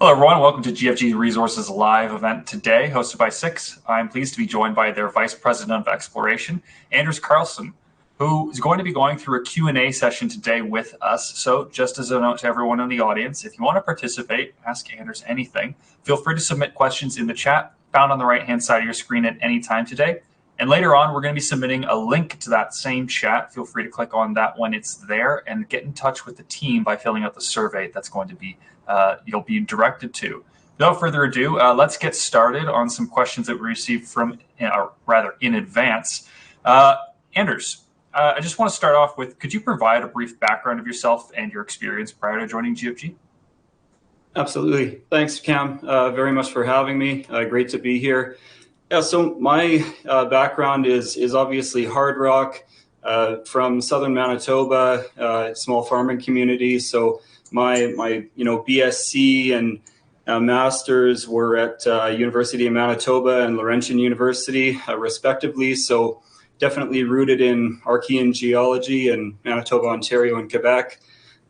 Hello, everyone. Welcome to GFG Resources live event today, hosted by Six. I'm pleased to be joined by their Vice President of Exploration, Anders Carlson, who is going to be going through a Q&A session today with us. So just as a note to everyone in the audience, if you want to participate, ask Anders anything, feel free to submit questions in the chat found on the right-hand side of your screen at any time today. And later on, we're going to be submitting a link to that same chat. Feel free to click on that when it's there and get in touch with the team by filling out the survey that's going to be you'll be directed to. Without further ado, let's get started on some questions that we received from, rather in advance. Anders, I just want to start off with, could you provide a brief background of yourself and your experience prior to joining GFG? Absolutely. Thanks, Cam, very much for having me. Great to be here. Yeah, so my background is obviously hard rock from southern Manitoba, small farming community. So my BSc and masters were at University of Manitoba and Laurentian University, respectively. So definitely rooted in Archean geology in Manitoba, Ontario, and Quebec.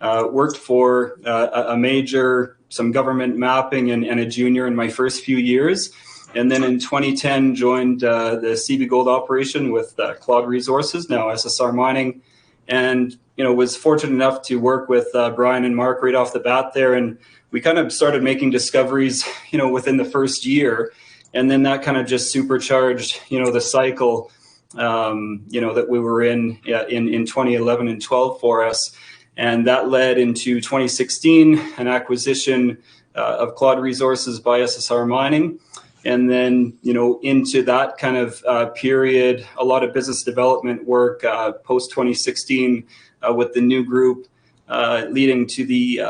Worked for a major, some government mapping, and a junior in my first few years. And then in 2010, joined the CB Gold operation with Claude Resources, now SSR Mining, and was fortunate enough to work with Brian and Mark right off the bat there. And we kind of started making discoveries, within the first year, and then that kind of just supercharged, the cycle, that we were in 2011 and 12 for us, and that led into 2016 an acquisition of Claude Resources by SSR Mining. And then, into that kind of period, a lot of business development work post 2016 with the new group, leading to the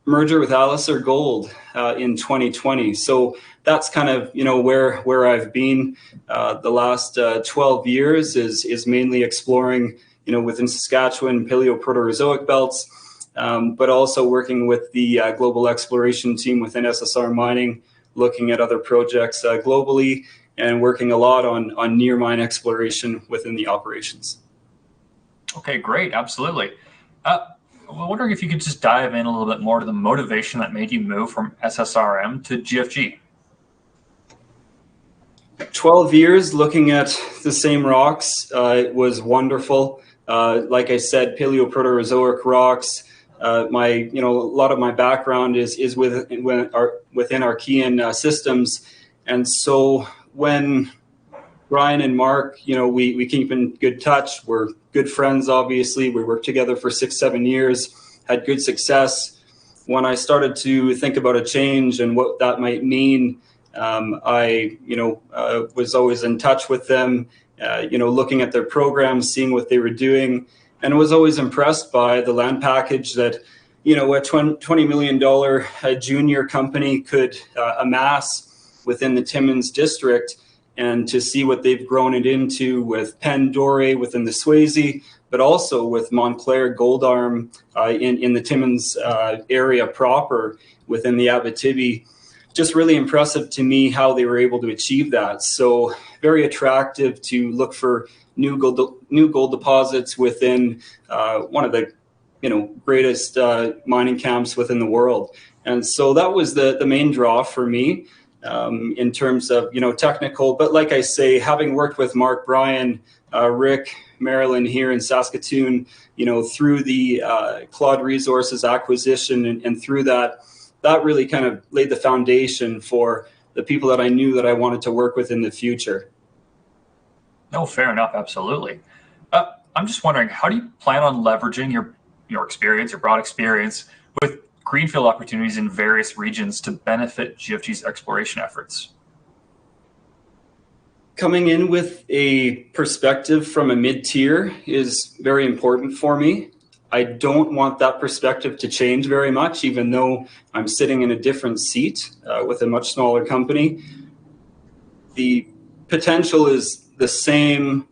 merger with Alacer Gold in 2020. So that's kind of, where I've been the last 12 years is mainly exploring, within Saskatchewan Paleoproterozoic belts, but also working with the global exploration team within SSR Mining, looking at other projects globally, and working a lot on near mine exploration within the operations. Okay, great. Absolutely. I'm wondering if you could just dive in a little bit more to the motivation that made you move from SSRM to GFG. 12 years looking at the same rocks. It was wonderful. Like I said, Paleoproterozoic rocks. A lot of my background is within Archean systems, and so when Brian and Mark, we keep in good touch. We're good friends, obviously. We worked together for 6-7 years, had good success. When I started to think about a change and what that might mean, I was always in touch with them, looking at their programs, seeing what they were doing, and was always impressed by the land package that, a $20 million junior company could amass within the Timmins district, and to see what they've grown it into with Penn Doré within the Swayze, but also with Montclair Gold Arm in the Timmins area proper within the Abitibi. Just really impressive to me how they were able to achieve that. So very attractive to look for new gold deposits within one of the greatest mining camps within the world. And so that was the main draw for me in terms of technical. But like I say, having worked with Mark, Brian, Rick, Marilyn here in Saskatoon, through the Claude Resources acquisition, and through that really kind of laid the foundation for the people that I knew that I wanted to work with in the future. No, fair enough. Absolutely. I'm just wondering, how do you plan on leveraging your experience, your broad experience, with greenfield opportunities in various regions to benefit GFG's exploration efforts? Coming in with a perspective from a mid-tier is very important for me. I don't want that perspective to change very much, even though I'm sitting in a different seat with a much smaller company. The potential is the same,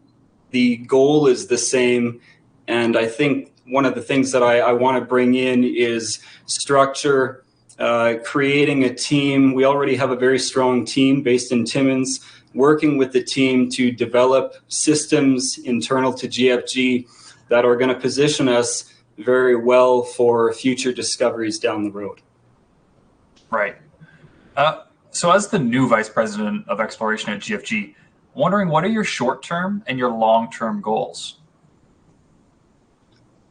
the goal is the same, and I think one of the things that I want to bring in is structure, creating a team. We already have a very strong team based in Timmins, working with the team to develop systems internal to GFG that are going to position us very well for future discoveries down the road. Right. So as the new Vice President of Exploration at GFG, wondering what are your short-term and your long-term goals?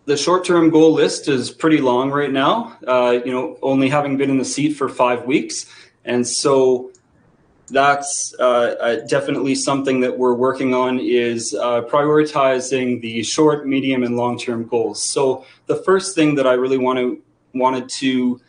The short-term goal list is pretty long right now, only having been in the seat for 5 weeks. And so that's definitely something that we're working on is prioritizing the short, medium, and long-term goals. So the first thing that I really wanted to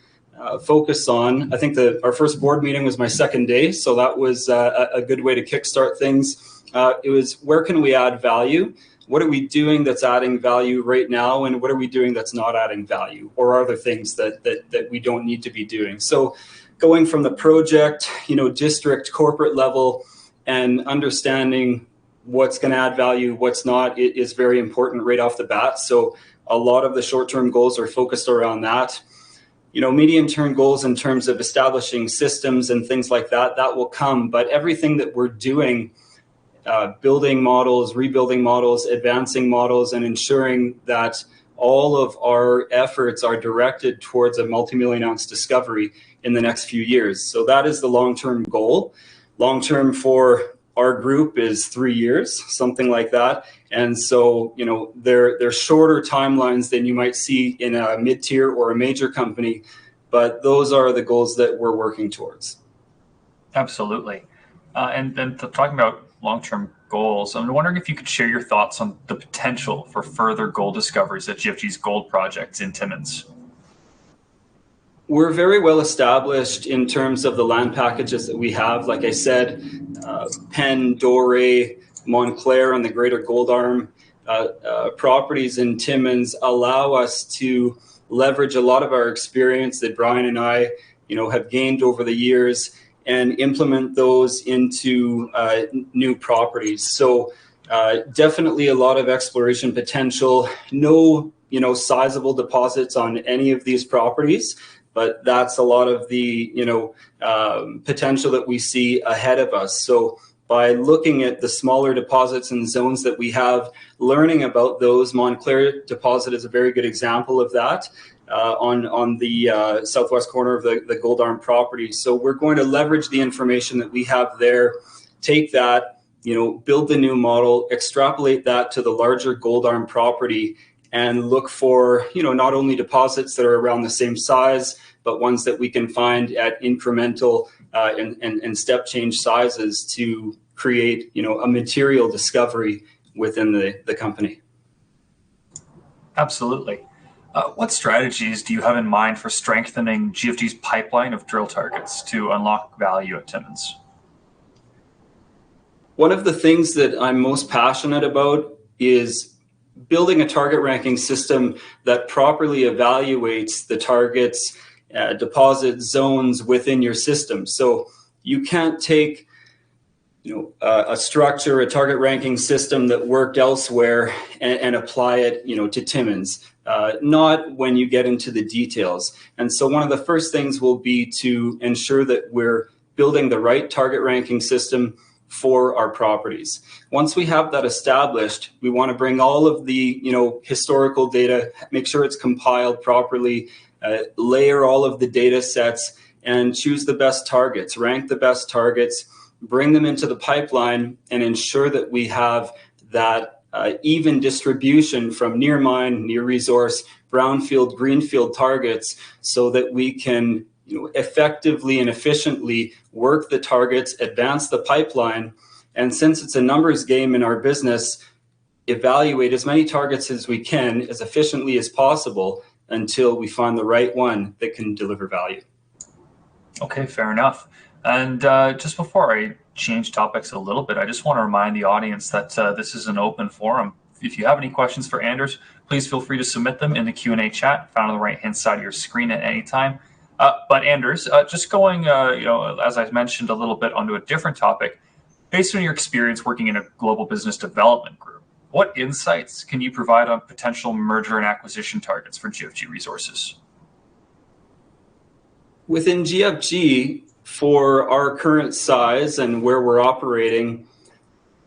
focus on, I think our first board meeting was my second day, so that was a good way to kickstart things. It was, where can we add value? What are we doing that's adding value right now, and what are we doing that's not adding value, or are there things that we don't need to be doing? So going from the project, district, corporate level, and understanding what's going to add value, what's not, it is very important right off the bat. So a lot of the short-term goals are focused around that. Medium-term goals in terms of establishing systems and things like that will come. But everything that we're doing, building models, rebuilding models, advancing models, and ensuring that all of our efforts are directed towards a multi-million ounce discovery in the next few years. So that is the long-term goal. Long-term for our group is 3 years, something like that. And so, they're shorter timelines than you might see in a mid-tier or a major company, but those are the goals that we're working towards. Absolutely. And then talking about long-term goals, I'm wondering if you could share your thoughts on the potential for further gold discoveries at GFG's gold projects in Timmins. We're very well established in terms of the land packages that we have. Like I said, Penn, Doré, Montclair, and the Greater Gold Arm properties in Timmins allow us to leverage a lot of our experience that Brian and I, have gained over the years and implement those into new properties. So definitely a lot of exploration potential. No, sizable deposits on any of these properties, but that's a lot of the, potential that we see ahead of us. So by looking at the smaller deposits and zones that we have, learning about those, Montclair deposit is a very good example of that on the southwest corner of the Gold Arm property. So we're going to leverage the information that we have there, take that, build the new model, extrapolate that to the larger Gold Arm property, and look for, not only deposits that are around the same size, but ones that we can find at incremental and step change sizes to create, a material discovery within the company. Absolutely. What strategies do you have in mind for strengthening GFG's pipeline of drill targets to unlock value at Timmins? One of the things that I'm most passionate about is building a target ranking system that properly evaluates the targets, deposit zones within your system. So you can't take a structure, a target ranking system that worked elsewhere and apply it, to Timmins, not when you get into the details. And so one of the first things will be to ensure that we're building the right target ranking system for our properties. Once we have that established, we want to bring all of the, historical data, make sure it's compiled properly, layer all of the data sets and choose the best targets, rank the best targets, bring them into the pipeline, and ensure that we have that even distribution from near mine, near resource, brownfield, greenfield targets, so that we can effectively and efficiently work the targets, advance the pipeline, and since it's a numbers game in our business, evaluate as many targets as we can as efficiently as possible until we find the right one that can deliver value. Okay, fair enough. And just before I change topics a little bit, I just want to remind the audience that this is an open forum. If you have any questions for Anders, please feel free to submit them in the Q&A chat found on the right-hand side of your screen at any time. But Anders, just going, as I mentioned a little bit onto a different topic, based on your experience working in a global business development group, what insights can you provide on potential merger and acquisition targets for GFG Resources? Within GFG, for our current size and where we're operating,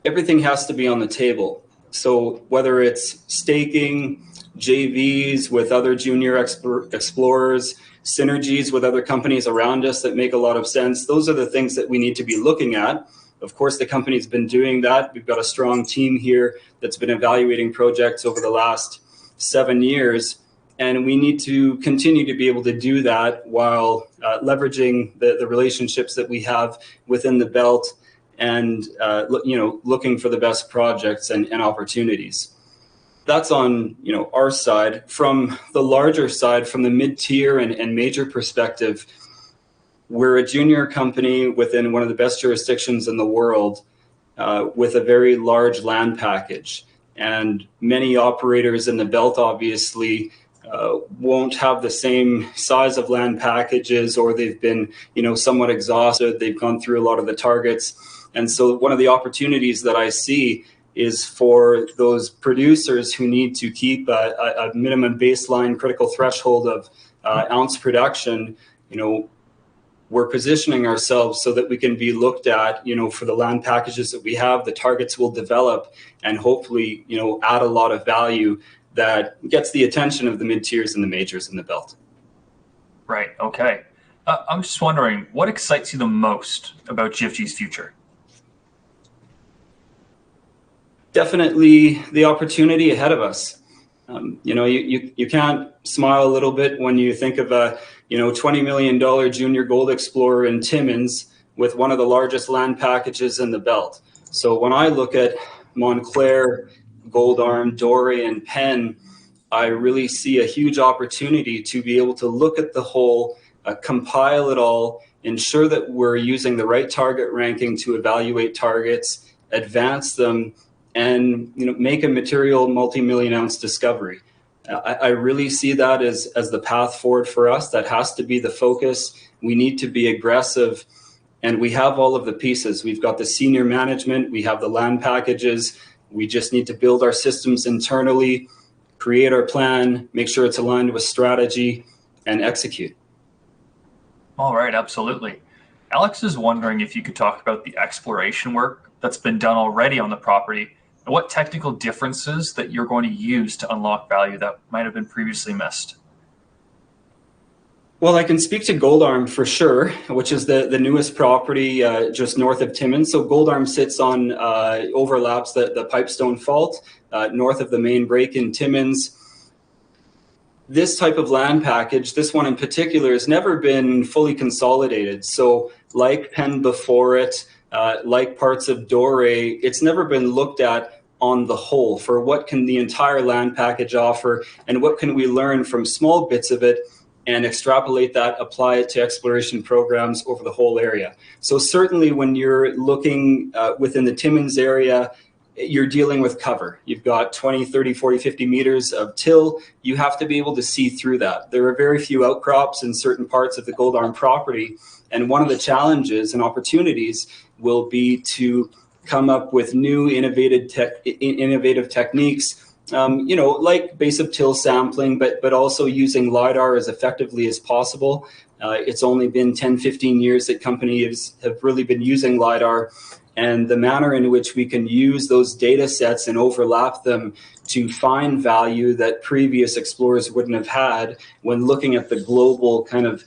everything has to be on the table. So whether it's staking, JVs with other junior explorers, synergies with other companies around us that make a lot of sense. Those are the things that we need to be looking at. Of course, the company's been doing that. We've got a strong team here that's been evaluating projects over the last 7 years. And we need to continue to be able to do that while leveraging the relationships that we have within the belt and looking for the best projects and opportunities. That's on our side. From the larger side, from the mid-tier and major perspective, we're a junior company within one of the best jurisdictions in the world with a very large land package. And many operators in the belt obviously won't have the same size of land packages, or they've been somewhat exhausted. They've gone through a lot of the targets. And so one of the opportunities that I see is for those producers who need to keep a minimum baseline critical threshold of ounce production. We're positioning ourselves so that we can be looked at, for the land packages that we have. The targets will develop and hopefully, add a lot of value that gets the attention of the mid-tiers and the majors in the belt. Right. Okay. I'm just wondering, what excites you the most about GFG's future? Definitely the opportunity ahead of us. You can't smile a little bit when you think of a $20 million junior gold explorer in Timmins with one of the largest land packages in the belt. So when I look at Montclair, Gold Arm, Doré, and Penn, I really see a huge opportunity to be able to look at the whole, compile it all, ensure that we're using the right target ranking to evaluate targets, advance them, and make a material multi-million ounce discovery. I really see that as the path forward for us. That has to be the focus. We need to be aggressive, and we have all of the pieces. We've got the senior management, we have the land packages. We just need to build our systems internally, create our plan, make sure it's aligned with strategy, and execute. All right, absolutely. Alex is wondering if you could talk about the exploration work that's been done already on the property and what technical differences that you're going to use to unlock value that might have been previously missed. Well, I can speak to Gold Arm for sure, which is the newest property just north of Timmins. So Gold Arm sits on, overlaps the Pipestone Fault north of the main break in Timmins. This type of land package, this one in particular, has never been fully consolidated. So like Penn before it, like parts of Doré, it's never been looked at on the whole for what can the entire land package offer and what can we learn from small bits of it and extrapolate that, apply it to exploration programs over the whole area. So certainly when you're looking within the Timmins area, you're dealing with cover. You've got 20, 30, 40, 50 meters of till. You have to be able to see through that. There are very few outcrops in certain parts of the Gold Arm property. And one of the challenges and opportunities will be to come up with new innovative techniques, like base of till sampling, but also using LiDAR as effectively as possible. It's only been 10, 15 years that companies have really been using LiDAR, and the manner in which we can use those data sets and overlap them to find value that previous explorers wouldn't have had when looking at the global kind of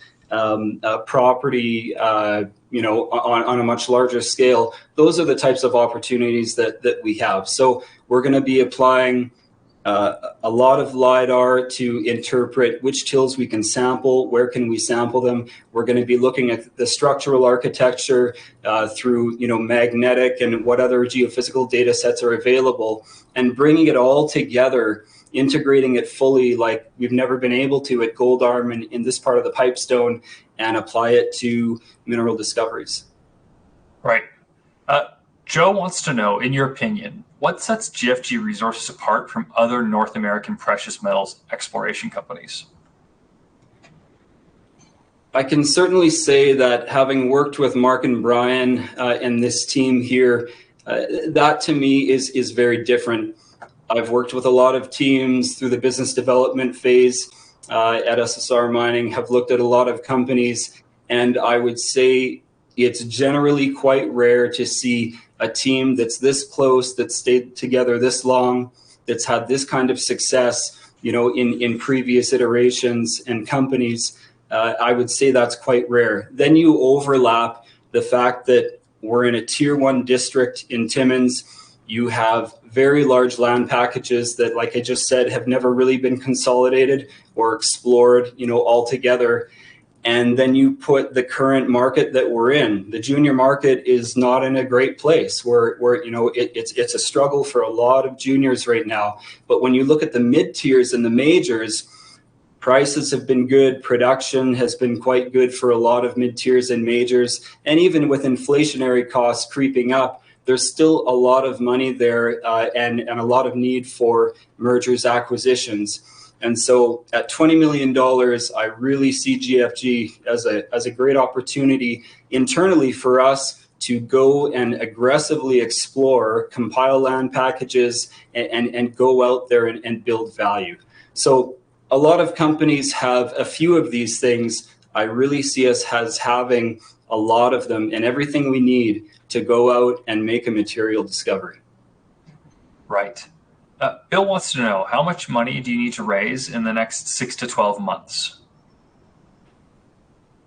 property, on a much larger scale. Those are the types of opportunities that we have. So we're going to be applying a lot of LiDAR to interpret which tills we can sample, where can we sample them. We're going to be looking at the structural architecture through, magnetic and what other geophysical data sets are available, and bringing it all together, integrating it fully like we've never been able to at Gold Arm in this part of the Pipestone, and apply it to mineral discoveries. Right. Joe wants to know, in your opinion, what sets GFG Resources apart from other North American precious metals exploration companies? I can certainly say that having worked with Mark and Brian and this team here, that to me is very different. I've worked with a lot of teams through the business development phase at SSR Mining, have looked at a lot of companies, and I would say it's generally quite rare to see a team that's this close, that's stayed together this long, that's had this kind of success, in previous iterations and companies. I would say that's quite rare. Then you overlap the fact that we're in a tier 1 district in Timmins. You have very large land packages that, like I just said, have never really been consolidated or explored, all together. And then you put the current market that we're in. The junior market is not in a great place. It's a struggle for a lot of juniors right now. But when you look at the mid tiers and the majors, prices have been good. Production has been quite good for a lot of mid tiers and majors. And even with inflationary costs creeping up, there's still a lot of money there and a lot of need for mergers, acquisitions. And so at $20 million, I really see GFG as a great opportunity internally for us to go and aggressively explore, compile land packages, and go out there and build value. So a lot of companies have a few of these things. I really see us as having a lot of them and everything we need to go out and make a material discovery. Right. Bill wants to know, how much money do you need to raise in the next 6 to 12 months?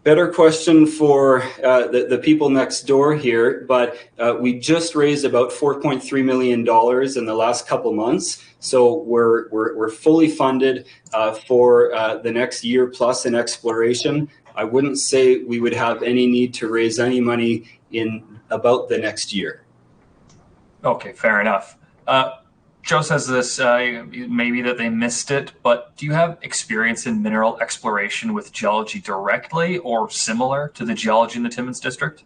Better question for the people next door here, but we just raised about $4.3 million in the last couple months. So we're fully funded for the next year plus in exploration. I wouldn't say we would have any need to raise any money in about the next year. Okay, fair enough. Joe says this, maybe that they missed it, but do you have experience in mineral exploration with geology directly or similar to the geology in the Timmins district?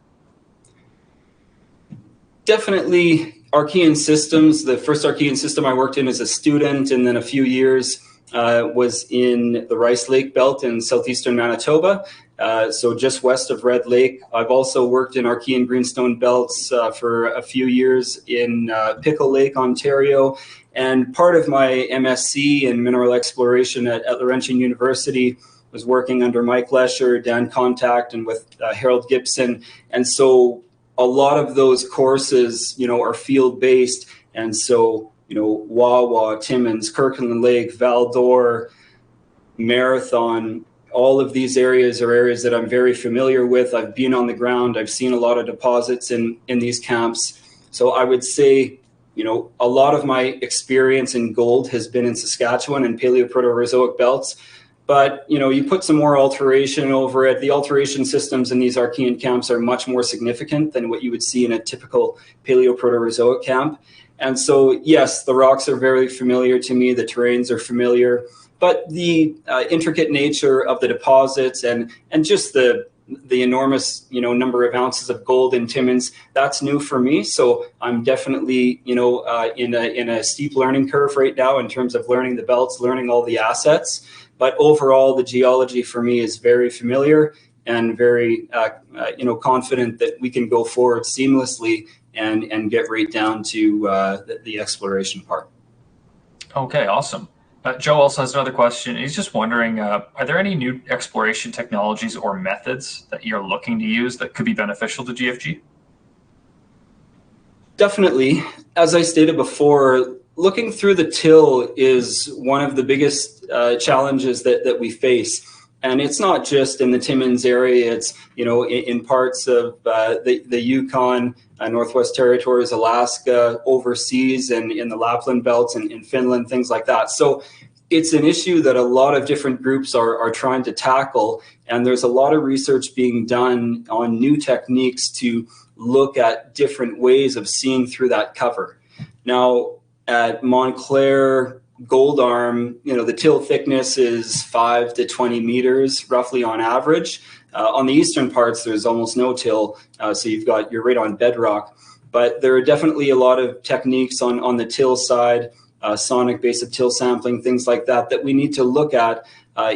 Definitely Archean systems. The first Archean system I worked in as a student, and then a few years was in the Rice Lake Belt in southeastern Manitoba, so just west of Red Lake. I've also worked in Archean greenstone belts for a few years in Pickle Lake, Ontario, and part of my MSc in mineral exploration at Laurentian University was working under Mike Lesher, Dan Contact, and with Harold Gibson. And so a lot of those courses, are field-based, and so Wawa, Timmins, Kirkland Lake, Val d'Or, Marathon, all of these areas are areas that I'm very familiar with. I've been on the ground. I've seen a lot of deposits in these camps. So I would say, a lot of my experience in gold has been in Saskatchewan and Paleoproterozoic belts. But, you put some more alteration over it. The alteration systems in these Archean camps are much more significant than what you would see in a typical Paleoproterozoic camp. And so, yes, the rocks are very familiar to me. The terrains are familiar. But the intricate nature of the deposits and just the enormous, number of ounces of gold in Timmins, that's new for me. So I'm definitely, in a steep learning curve right now in terms of learning the belts, learning all the assets. But overall, the geology for me is very familiar and very, confident that we can go forward seamlessly and get right down to the exploration part. Okay, awesome. Joe also has another question. He's just wondering, are there any new exploration technologies or methods that you're looking to use that could be beneficial to GFG? Definitely. As I stated before, looking through the till is one of the biggest challenges that we face. And it's not just in the Timmins area, it's, in parts of the Yukon, Northwest Territories, Alaska, overseas, and in the Lapland belts and in Finland, things like that. So it's an issue that a lot of different groups are trying to tackle. And there's a lot of research being done on new techniques to look at different ways of seeing through that cover. Now, at Montclair Gold Arm, the till thickness is 5 to 20 meters, roughly on average. On the eastern parts, there's almost no till, so you're right on bedrock. But there are definitely a lot of techniques on the till side, sonic basic till sampling, things like that we need to look at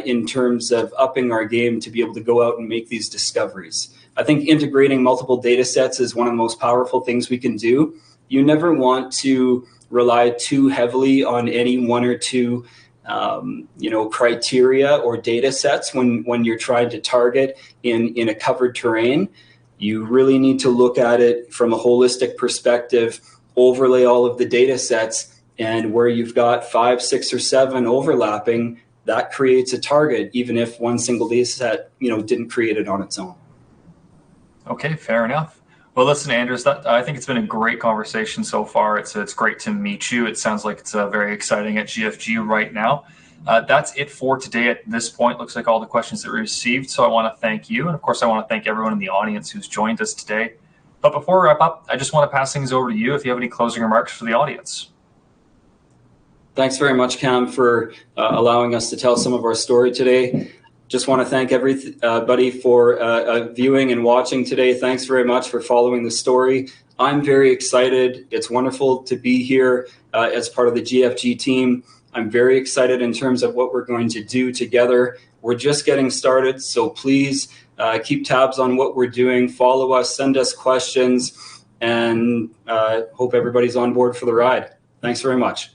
in terms of upping our game to be able to go out and make these discoveries. I think integrating multiple data sets is one of the most powerful things we can do. You never want to rely too heavily on any one or two criteria or data sets when you're trying to target in a covered terrain. You really need to look at it from a holistic perspective, overlay all of the data sets, and where you've got 5, 6, or 7 overlapping, that creates a target, even if one single data set, didn't create it on its own. Okay, fair enough. Well, listen, Anders, I think it's been a great conversation so far. It's great to meet you. It sounds like it's very exciting at GFG right now. That's it for today at this point. Looks like all the questions that we received. So I want to thank you. And of course, I want to thank everyone in the audience who's joined us today. But before we wrap up, I just want to pass things over to you if you have any closing remarks for the audience. Thanks very much, Cam, for allowing us to tell some of our story today. Just want to thank everybody for viewing and watching today. Thanks very much for following the story. I'm very excited. It's wonderful to be here as part of the GFG team. I'm very excited in terms of what we're going to do together. We're just getting started, so please keep tabs on what we're doing. Follow us, send us questions, and hope everybody's on board for the ride. Thanks very much.